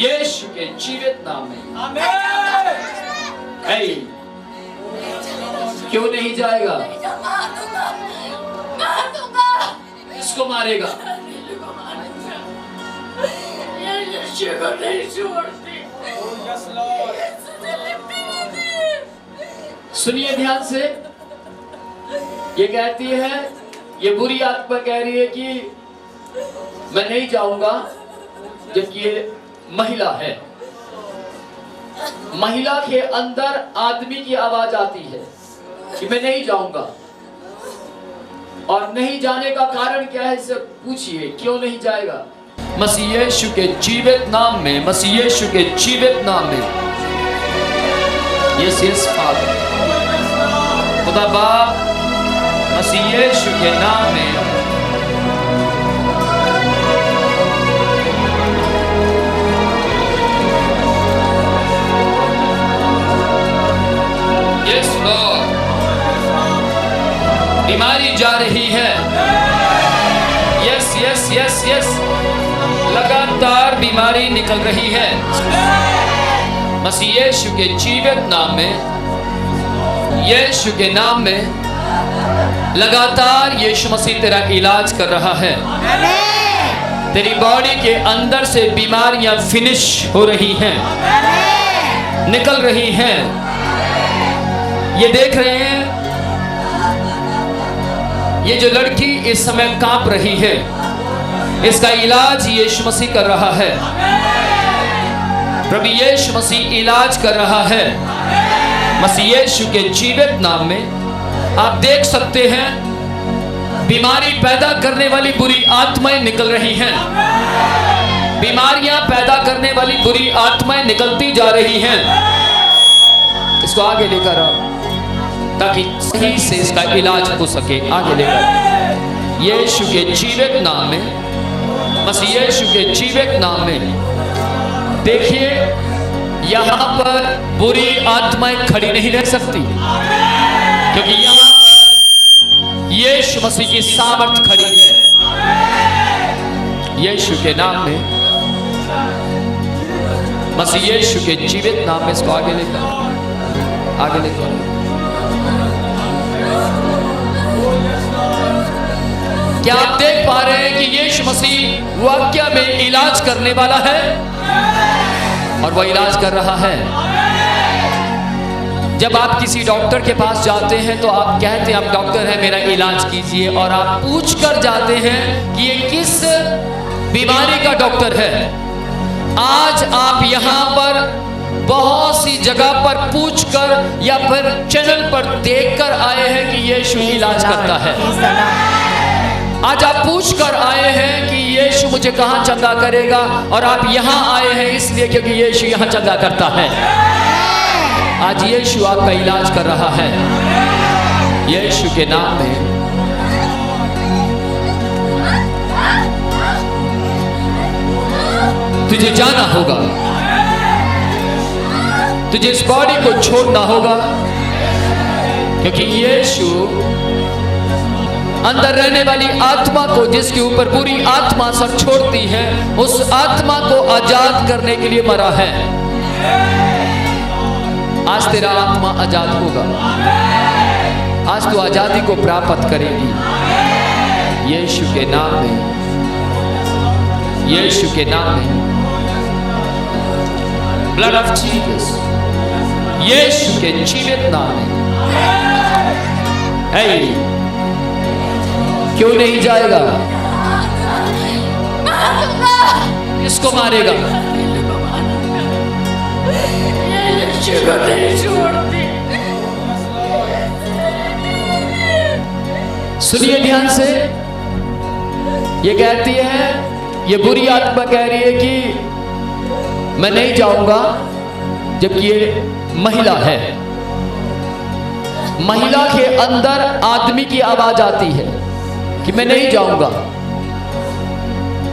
यीशु के जीवित नाम में। आमीन। क्यों नहीं जाएगा? इसको मारेगा। सुनिए ध्यान से, ये कहती है, ये बुरी आत्मा कह रही है कि मैं नहीं जाऊंगा, जबकि ये महिला है। महिला के अंदर आदमी की आवाज आती है कि मैं नहीं जाऊंगा, और नहीं जाने का कारण क्या है इसे पूछिए, क्यों नहीं जाएगा? मसीह यीशु के जीवित नाम में, मसीह यीशु के जीवित नाम में। यस यस फादर, खुदा बाप, मसीह यीशु के नाम में यस लॉर्ड, बीमारी जा रही है। यस यस यस यस, लगातार बीमारी निकल रही है। मसीह यीशु के जीवित नाम में, यीशु के नाम में लगातार यीशु मसीह तेरा इलाज कर रहा है। तेरी बॉडी के अंदर से बीमारियां फिनिश हो रही हैं, निकल रही हैं। ये देख रहे हैं, ये जो लड़की इस समय कांप रही है, इसका इलाज यीशु मसीह कर रहा है। प्रभु यीशु मसीह इलाज कर रहा है। मसीह यीशु के जीवित नाम में आप देख सकते हैं, बीमारी पैदा करने वाली बुरी आत्माएं निकल रही हैं। बीमारियां पैदा करने वाली बुरी आत्माएं निकलती जा रही हैं। इसको आगे लेकर आओ ताकि सही से इसका इलाज हो सके। आगे लेकर, यीशु के जीवित नाम में, मसीह यीशु के जीवित नाम में। देखिए, यहां पर बुरी आत्माएं खड़ी नहीं रह सकती, क्योंकि यहां पर यीशु मसीह की सामर्थ खड़ी है। यीशु के नाम में, मसीह यीशु के जीवित नाम में। इसको आगे लेकर, आगे लेकर। क्या आप देख पा रहे हैं कि यीशु मसीह वाक्य में इलाज करने वाला है, और वह इलाज कर रहा है। जब आप किसी डॉक्टर के पास जाते हैं तो आप कहते हैं, आप डॉक्टर हैं, मेरा इलाज कीजिए, और आप पूछ कर जाते हैं कि ये किस बीमारी का डॉक्टर है। आज आप यहाँ पर बहुत सी जगह पर पूछकर या फिर चैनल पर देखकर आए हैं कि यीशु इलाज करता है। आज आप पूछ कर आए हैं कि यीशु मुझे कहां चंगा करेगा, और आप यहां आए हैं इसलिए क्योंकि यीशु यहां चंगा करता है। आज यीशु आपका इलाज कर रहा है, यीशु के नाम में। तुझे जाना होगा, तुझे इस बॉडी को छोड़ना होगा, क्योंकि यीशु अंदर रहने वाली आत्मा को, जिसके ऊपर बुरी आत्मा असर छोड़ती है, उस आत्मा को आजाद करने के लिए मरा है। आज तेरा आत्मा आजाद होगा, आज तू आजादी को प्राप्त करेगी यीशु के नाम में, यीशु के नाम में। ब्लड ऑफ जीसस, यीशु के जीवित नाम में। क्यों नहीं जाएगा? इसको मारेगा। सुनिए ध्यान से, ये कहती है, ये बुरी आत्मा कह रही है कि मैं नहीं जाऊंगा, जबकि ये महिला है। महिला के अंदर आदमी की आवाज आती है कि मैं नहीं जाऊंगा,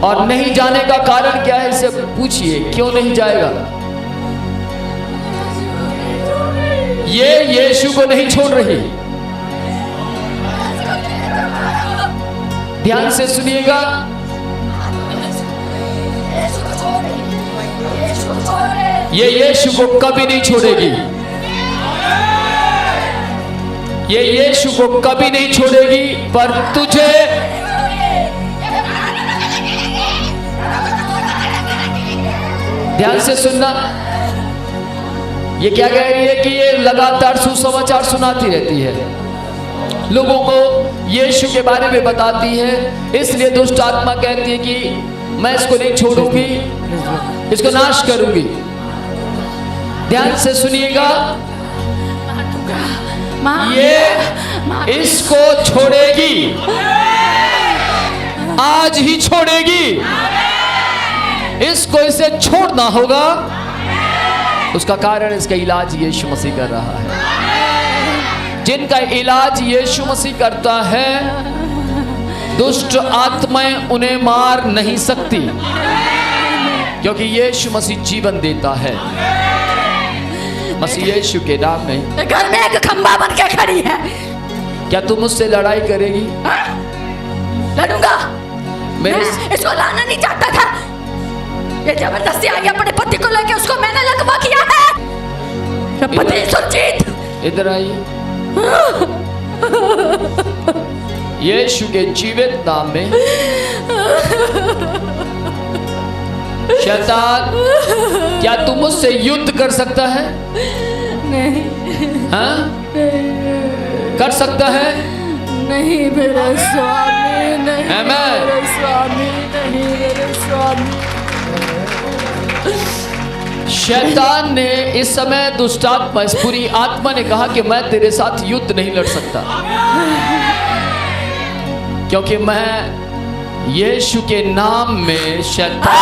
और नहीं जाने का कारण क्या है इसे पूछिए, क्यों नहीं जाएगा? ये यीशु को नहीं छोड़ रही। ध्यान से सुनिएगा, ये यीशु को कभी नहीं छोड़ेगी, ये यीशु को कभी नहीं छोड़ेगी। पर तुझे ध्यान से सुनना, ये क्या कह रही है कि ये लगातार सुसमाचार सुनाती रहती है, लोगों को यीशु के बारे में बताती है। इसलिए दुष्ट आत्मा कहती है कि मैं इसको नहीं छोड़ूंगी, इसको नाश करूंगी। ध्यान से सुनिएगा, ये इसको छोड़ेगी, आज ही छोड़ेगी। इसको इसे छोड़ना होगा। उसका कारण इसका इलाज यीशु मसीह कर रहा है। जिनका इलाज यीशु मसीह करता है, दुष्ट आत्माएं उन्हें मार नहीं सकती, क्योंकि यीशु मसीह जीवन देता है। मसीह यीशु के नाम में घर में एक खंबा बन के खड़ी है। क्या तुम मुझसे लड़ाई करेगी? लड़ूंगा। मेरे इसको लाना नहीं चाहता था, ये जबरदस्ती आई अपने पति को लेके, उसको मैंने लगवा किया है। पति सुरजीत, इधर आइए। यीशु के जीवित नाम में शैतान, क्या तुम मुझसे युद्ध कर सकता है? नहीं। हाँ? कर सकता है? नहीं मेरे स्वामी, नहीं आमेन। मेरे स्वामी, नहीं मेरे स्वामी। शैतान ने इस समय, दुष्टात्मा, इस पूरी आत्मा ने कहा कि मैं तेरे साथ युद्ध नहीं लड़ सकता, क्योंकि मैं यीशु के नाम में शैतान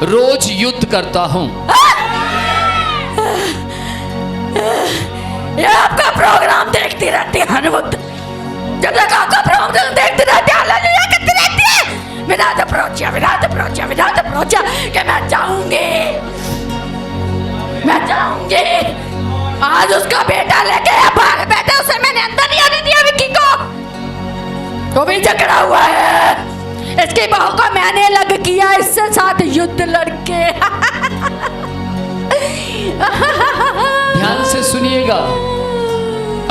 रोज युद्ध करता हूं। ये आपका प्रोग्राम देखती रहती है हर वक्त, जब तक आपका प्रोग्राम देखती रहती है, हालेलुया करती रहती है, without approach, without approach, without approach, कि मैं जाऊंगी, मैं जाऊंगी। आज उसका बेटा लेके भाग बैठे, उसे मैंने अंदर नहीं आने दिया। विक्की को वो भी जकड़ा हुआ है। इसकी बहू को मैंने लग किया इससे साथ युद्ध लड़के। ध्यान से सुनिएगा,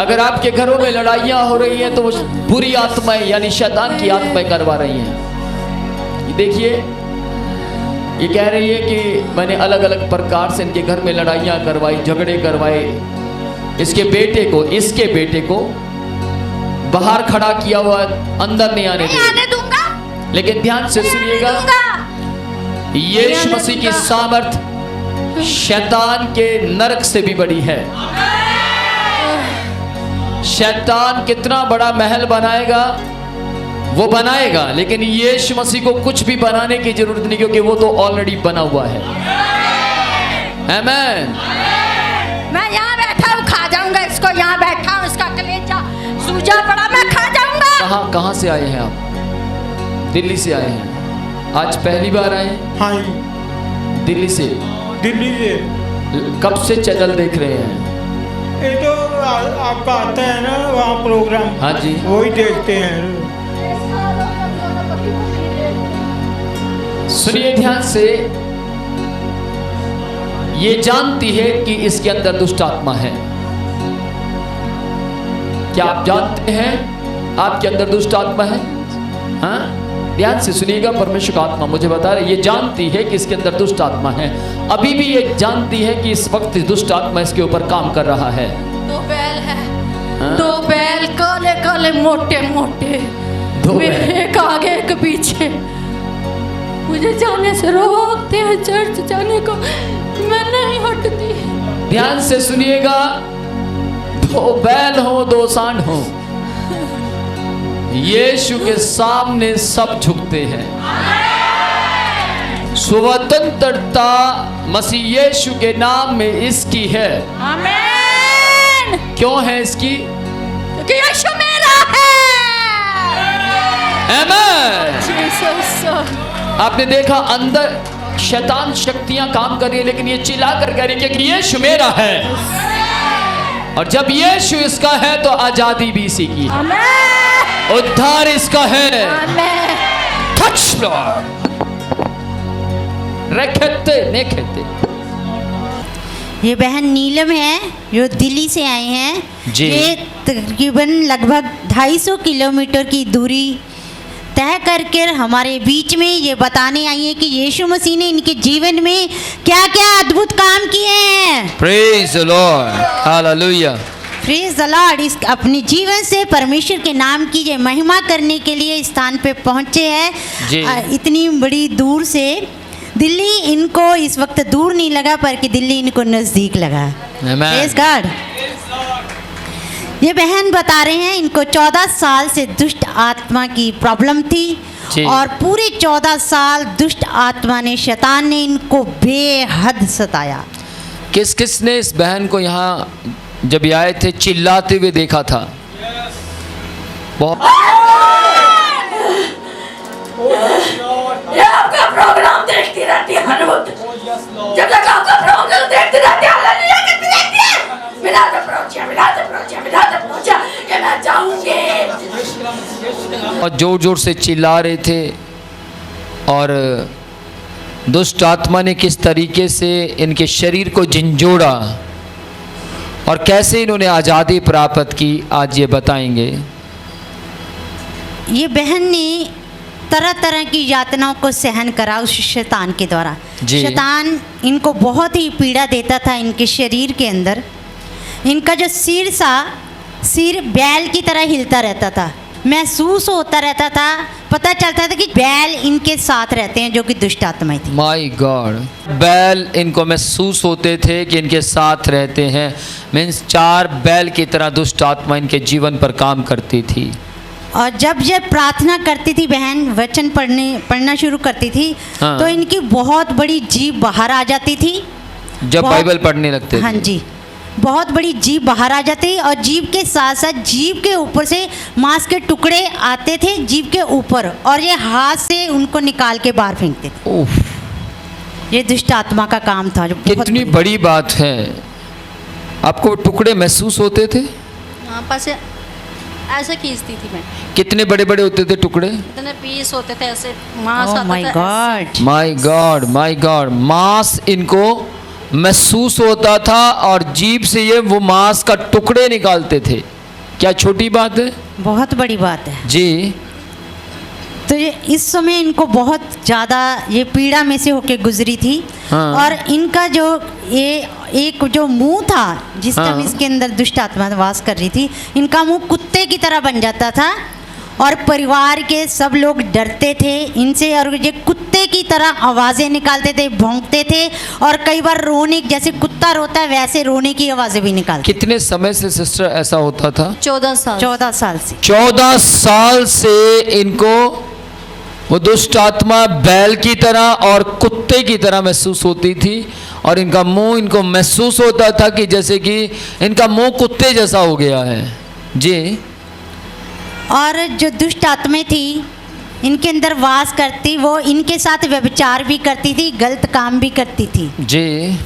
अगर आपके घरों में लड़ाइयां हो रही हैं तो वो बुरी आत्माएं यानी शैतान की आत्माएं करवा रही हैं। देखिए, ये कह रही है कि मैंने अलग अलग प्रकार से इनके घर में लड़ाइयां करवाई, झगड़े करवाए। इसके बेटे को बाहर खड़ा किया हुआ, अंदर नहीं आने दूंगा। लेकिन ध्यान से सुनिएगा, यीशु मसीह की सामर्थ शैतान के नरक से भी बड़ी है। शैतान कितना बड़ा महल बनाएगा वो बनाएगा, लेकिन यीशु मसीह को कुछ भी बनाने की जरूरत नहीं, क्योंकि वो तो ऑलरेडी बना हुआ है। आमेन। मैं यहाँ बैठा हूँ, खा जाऊंगा इसको। यहाँ बैठा हूँ, इसका कलेजा सूजा पड़ा, मैं खा जाऊंगा। कहाँ से आए हैं आप? दिल्ली से आए हैं? आज पहली बार आए हैं? हाँ, दिल्ली से। कब से चैनल देख रहे हैं? ये तो आपका आता है ना वहाँ प्रोग्राम। हाँ जी, वही देखते हैं। सुनिए ध्यान से, ये जानती है कि इसके अंदर दुष्ट आत्मा है। क्या आप जानते हैं आपके अंदर दुष्ट आत्मा है? हाँ, ध्यान से सुनिएगा, परमेश्वर का आत्मा मुझे बता रहा है, ये जानती है कि इसके अंदर दुष्ट आत्मा है। अभी भी ये जानती है कि इस वक्त दुष्ट आत्मा इसके ऊपर काम कर रहा है। दो बैल है। हाँ? दो बैल काले काले मोटे मोटे, एक आगे एक पीछे, मुझे जाने से रोकते हैं चर्च जाने को, मैं नहीं हटती। ध्यान से सुनिएगा, दो बैल हो, दो सांड हो, यीशु के सामने सब झुकते हैं। स्वतंत्रता मसीह यीशु के नाम में इसकी है। आमीन। क्यों है इसकी? क्योंकि यीशु मेरा है। आमीन। जीसस। आपने देखा, अंदर शैतान शक्तियां काम कर रही है, लेकिन ये चिल्ला कर कह रही है कि यीशु मेरा है। और जब यीशु इसका है तो आजादी भी इसी की है, उद्धार इसका है। टच लॉर्ड, रखते नहीं खेते। ये बहन नीलम है जो दिल्ली से आए हैं। जी। ये तकरीबन लगभग 250 किलोमीटर की दूरी तय करके हमारे बीच में ये बताने आई है कि यीशु मसीह ने इनके जीवन में क्या क्या अद्भुत काम किए हैं। Praise the Lord, hallelujah. Praise the Lord. इस अपने जीवन से परमेश्वर के नाम की ये महिमा करने के लिए इस स्थान पे पहुंचे जी। हैं। इतनी बड़ी दूर से दिल्ली इनको इस वक्त दूर नहीं लगा पर कि दिल्ली इनको नज़दीक लगा। Amen. Praise God. ये बहन बता रहे हैं इनको 14 साल से दुष्ट आत्मा की प्रॉब्लम थी जी। और पूरे 14 साल दुष्ट आत्मा ने, शैतान ने इनको बेहद सताया। किस किस ने इस बहन को यहाँ जब ये आए थे चिल्लाते हुए देखा था? बहुत ये आपका प्रोग्राम देखती रहती है हर वक्त। जब तक आपका प्रोग्राम देखती रहती है, हालेलुया करती रहती है। मिला दे प्रोचा कि मैं जाऊंगी। और जोर जोर से चिल्ला रहे थे और दुष्ट आत्मा ने किस तरीके से इनके शरीर को झंझोड़ा और कैसे इन्होंने आज़ादी प्राप्त की, आज ये बताएंगे। ये बहन ने तरह तरह की यातनाओं को सहन करा उस शैतान के द्वारा। जी। शैतान इनको बहुत ही पीड़ा देता था इनके शरीर के अंदर। इनका जो सिर बैल की तरह हिलता रहता था, महसूस होता रहता था, पता चलता था कि बैल इनके साथ रहते हैं जो कि दुष्ट आत्माएं थी। माय गॉड, बैल इनको महसूस होते थे कि इनके साथ रहते हैं। मीन्स 4 बैल की तरह दुष्ट आत्मा इनके जीवन पर काम करती थी। और जब प्रार्थना करती थी बहन, वचन पढ़ना शुरू करती थी, हाँ। तो इनकी बहुत बड़ी जीभ बाहर आ जाती थी। जब बहुत- बाइबल पढ़ने लगते थे। हाँ जी, बहुत बड़ी जीभ बाहर आ जाती और जीभ के साथ साथ जीभ के ऊपर से मांस के टुकड़े आते थे जीभ के ऊपर, और ये हाथ से उनको निकाल के बाहर फेंकते थे। उफ, ये दुष्ट आत्मा का काम था जो बहुत कितनी बड़ी बात है। आपको टुकड़े महसूस होते थे? हाँ, पास ऐसे खींचती थी मैं। कितने बड़े बड़े होते थे टुकड़े? इतने पीस होते थे, ऐसे मांस ओह आता माय था God. My God, my God, मांस इनको महसूस होता था और जीभ से ये वो मांस का टुकड़े निकालते थे। क्या छोटी बात है? बहुत बड़ी बात है। जी। तो ये इस समय इनको बहुत ज़्यादा ये पीड़ा में से होके गुजरी थी। हाँ। और इनका जो ये एक जो मुंह था जिस टाइम हाँ। इसके अंदर दुष्ट आत्मा वास कर रही थी, इनका मुंह कुत्ते की तरह बन जाता था और परिवार के सब लोग डरते थे इनसे, और ये कुत्ते की तरह आवाज़ें निकालते थे, भौंकते थे, और कई बार रोने, जैसे कुत्ता रोता है वैसे रोने की आवाज़ें भी निकालते। कितने समय से सिस्टर ऐसा होता था? 14 साल। 14 साल से। 14 साल से इनको वो दुष्ट आत्मा बैल की तरह और कुत्ते की तरह महसूस होती थी, और इनका मुंह इनको महसूस होता था कि जैसे कि इनका मुंह कुत्ते जैसा हो गया है। जी। और जो दुष्ट आत्माएं थी इनके अंदर वास करती, वो इनके साथ व्यभिचार भी करती थी, गलत काम भी करती थी। जी।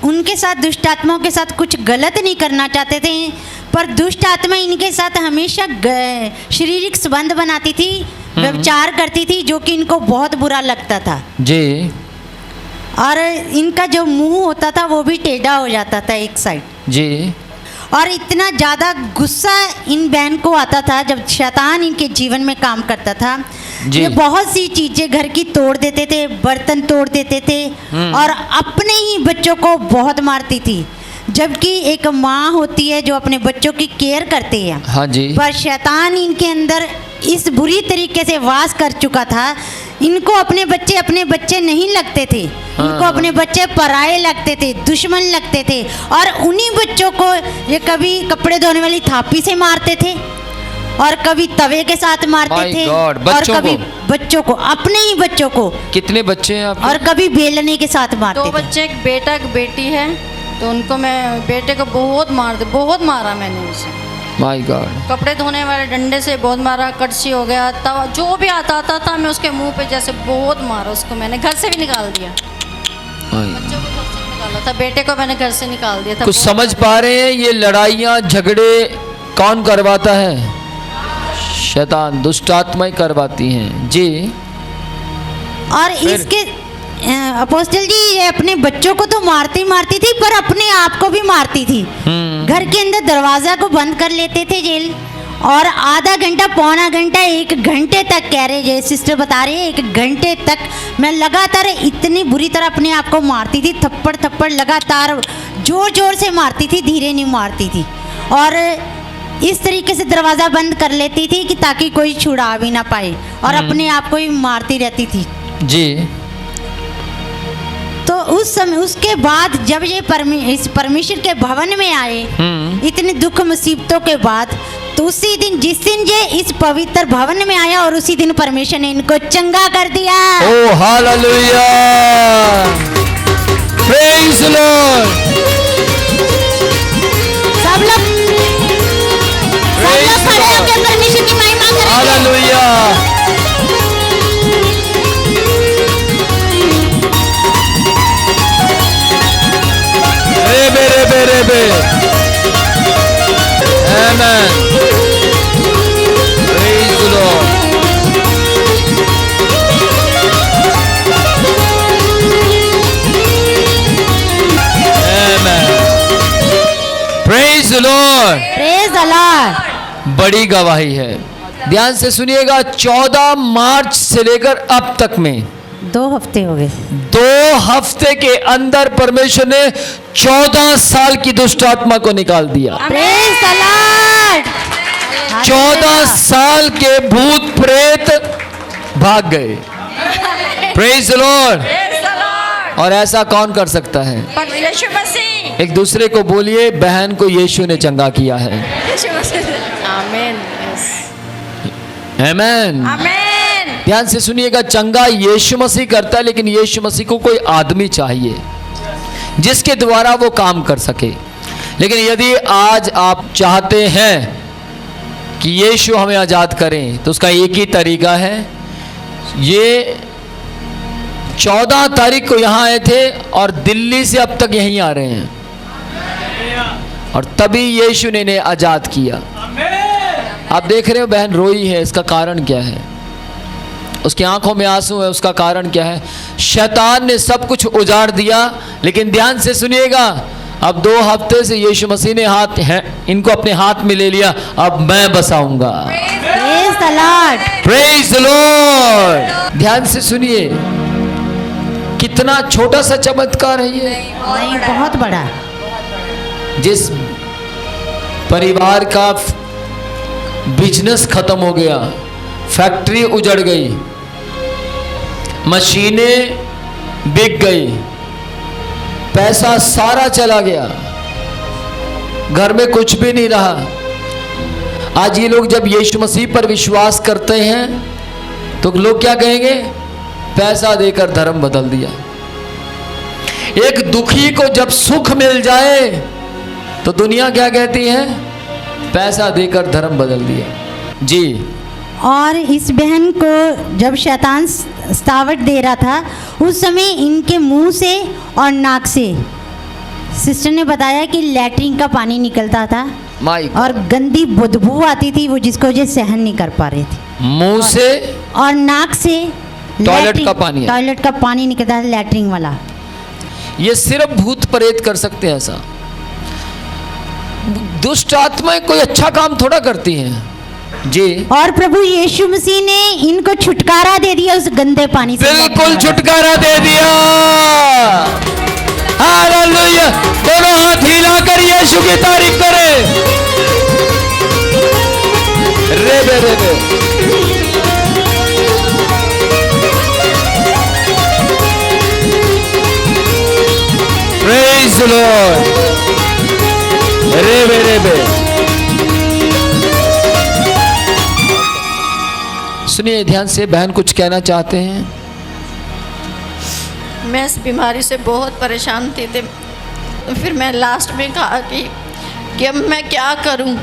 उनके साथ दुष्ट आत्माओं के साथ कुछ गलत नहीं करना चाहते थे, पर दुष्ट आत्मा इनके साथ हमेशा शारीरिक संबंध बनाती थी, व्यभिचार करती थी, जो कि इनको बहुत बुरा लगता था। जी। और इनका जो मुंह होता था वो भी टेढ़ा हो जाता था एक साइड। जी। और इतना ज़्यादा गुस्सा इन बहन को आता था जब शैतान इनके जीवन में काम करता था। जी। ये बहुत सी चीज़ें घर की तोड़ देते थे, बर्तन तोड़ देते थे, और अपने ही बच्चों को बहुत मारती थी, जबकि एक माँ होती है जो अपने बच्चों की केयर करती है। हाँ जी। पर शैतान इनके अंदर इस बुरी तरीके से वास कर चुका था, इनको अपने बच्चे नहीं लगते थे, इनको अपने बच्चे पराये लगते थे, दुश्मन लगते थे, और उन्हीं बच्चों को ये कभी कपड़े धोने वाली थापी से मारते थे, और कभी तवे के साथ मारते My थे, God, और बच्चों कभी को? बच्चों को, अपने ही बच्चों को, कितने बच्चे हैं आपके? और कभी बेलने के साथ 2 मारते थे। बच्चे, एक बेटा एक बेटी है, तो उनको मैं बेटे को बहुत मारा मैंने उसे। My God. कपड़े धोने वाले डंडे से बहुत मारा, कड़छी हो गया, तवा जो भी आता था मैं उसके मुंह पे जैसे बहुत मारा उसको। मैंने घर से भी निकाल दिया, बच्चों को घर से भी निकाला था, बेटे को मैंने घर से निकाल दिया था। कुछ समझ पा रहे हैं ये लड़ाइयाँ झगड़े कौन करवाता है? शैतान, दुष्ट आत्माएं करवाती हैं। जी। और अपोस्टल जी ये अपने बच्चों को तो मारती थी पर अपने आप को भी मारती थी। घर के अंदर दरवाजा को बंद कर लेते थे जेल, और आधा घंटा पौना घंटा 1 घंटे तक कह रहे, ये सिस्टर बता रही है, 1 घंटे तक मैं लगातार इतनी बुरी तरह अपने आप को मारती थी। थप्पड़ लगातार जोर जोर से मारती थी, धीरे नहीं मारती थी। और इस तरीके से दरवाज़ा बंद कर लेती थी कि ताकि कोई छुड़ा भी ना पाए, और अपने आप को ही मारती रहती थी जी। तो उस समय उसके बाद जब ये इस परमेश्वर के भवन में आए, इतने दुख मुसीबतों के बाद, तो उसी दिन जिस दिन ये इस पवित्र भवन में आया और उसी दिन परमेश्वर ने इनको चंगा कर दिया। ओ हालेलुया, प्रेज द लॉर्ड। सब लोग खड़े होकर परमेश्वर की महिमा करेंगे। Hallelujah. Rebe. Amen. Praise the Lord. Amen. Praise the Lord. Praise the Lord. बड़ी गवाही है, ध्यान से सुनिएगा। 14 मार्च से लेकर अब तक में 2 हफ्ते हो गए। 2 हफ्ते के अंदर परमेश्वर ने 14 साल की दुष्ट आत्मा को निकाल दिया। Praise the Lord. 14 साल के भूत प्रेत भाग गए। Praise the Lord. और ऐसा कौन कर सकता है? यीशु मसीह। एक दूसरे को बोलिए, बहन को यीशु ने चंगा किया है। यीशु मसीह। आमीन। आमीन। आमीन। ध्यान से सुनिएगा, चंगा यीशु मसीह करता है, लेकिन यीशु मसीह को कोई आदमी चाहिए जिसके द्वारा वो काम कर सके। लेकिन यदि आज आप चाहते हैं कि यीशु हमें आज़ाद करें, तो उसका एक ही तरीका है। ये 14 तारीख को यहाँ आए थे और दिल्ली से अब तक यहीं आ रहे हैं, और तभी यीशु ने इन्हें आज़ाद किया। आप देख रहे हो बहन रोई है, इसका कारण क्या है? उसकी आंखों में आंसू है, उसका कारण क्या है? शैतान ने सब कुछ उजाड़ दिया। लेकिन ध्यान से सुनिएगा, अब 2 हफ्ते से यीशु मसीह ने इनको अपने हाथ में ले लिया। अब मैं बसाऊंगा। Praise the Lord. Praise the Lord. ध्यान से सुनिए, कितना छोटा सा चमत्कार है ये। नहीं, बहुत बड़ा। जिस परिवार का बिजनेस खत्म हो गया, फैक्ट्री उजड़ गई, मशीनें बिक गई, पैसा सारा चला गया, घर में कुछ भी नहीं रहा। आज ये लोग जब यीशु मसीह पर विश्वास करते हैं तो लोग क्या कहेंगे? पैसा देकर धर्म बदल दिया। एक दुखी को जब सुख मिल जाए तो दुनिया क्या कहती है? पैसा देकर धर्म बदल दिया। जी। और इस बहन को जब शैतान सतावट दे रहा था, उस समय इनके मुंह से और नाक से सिस्टर ने बताया कि लैट्रिन का पानी निकलता था और गंदी बदबू आती थी, वो जिसको ये सहन नहीं कर पा रहे थे। मुंह से और नाक से टॉयलेट का पानी निकलता था, लैट्रिन वाला। ये सिर्फ भूत प्रेत कर सकते हैं ऐसा। दुष्ट आत्माएं कोई अच्छा काम थोड़ा करती हैं। जी। और प्रभु यीशु मसीह ने इनको छुटकारा दे दिया उस गंदे पानी से। बिल्कुल छुटकारा दे दिया। हालेलुया। दोनों हाथ हिलाकर यीशु की तारीफ करें। रेबे रेबे। Praise the Lord. रेबे रेबे। सुनिए ध्यान से, बहन कुछ कहना चाहते हैं। मैं इस बीमारी से बहुत परेशान थी। फिर मैं लास्ट में कहा कि अब मैं क्या करूं।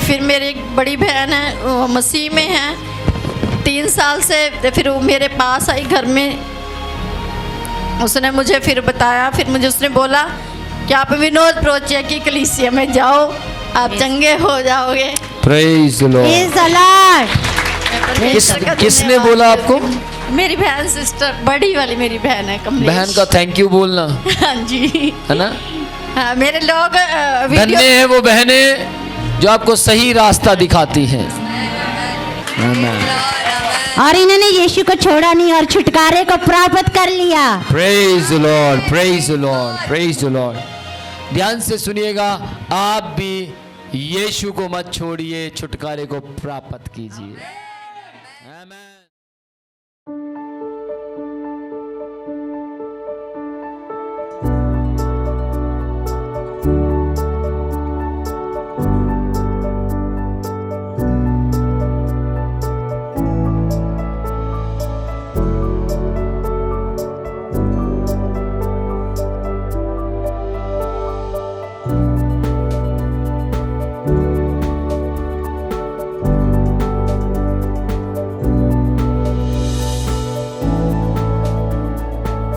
फिर मेरी एक बड़ी बहन है, वो मसीह में है, 3 साल से फिर वो मेरे पास आई घर में। उसने मुझे फिर बताया, फिर मुझे उसने बोला कि आप विनोद प्रोचे की कलीसिया में जाओ, आप चंगे हो जाओगे। Praise the Lord. Praise the Lord. किसने बोला आपको? मेरी बहन सिस्टर बड़ी वाली मेरी बहन है कमलेश। बहन का थैंक यू बोलना, हाँ जी, है ना। हाँ, मेरे लोग धन्य वीडियो है वो बहनें जो आपको सही रास्ता दिखाती हैं। आमीन। और इन्होंने यीशु को छोड़ा नहीं और छुटकारे को प्राप्त कर लिया। Praise the Lord, praise the Lord, praise the Lord. ध्यान से सुनिएगा, आप भी यीशु को मत छोड़िए, छुटकारे को प्राप्त कीजिए।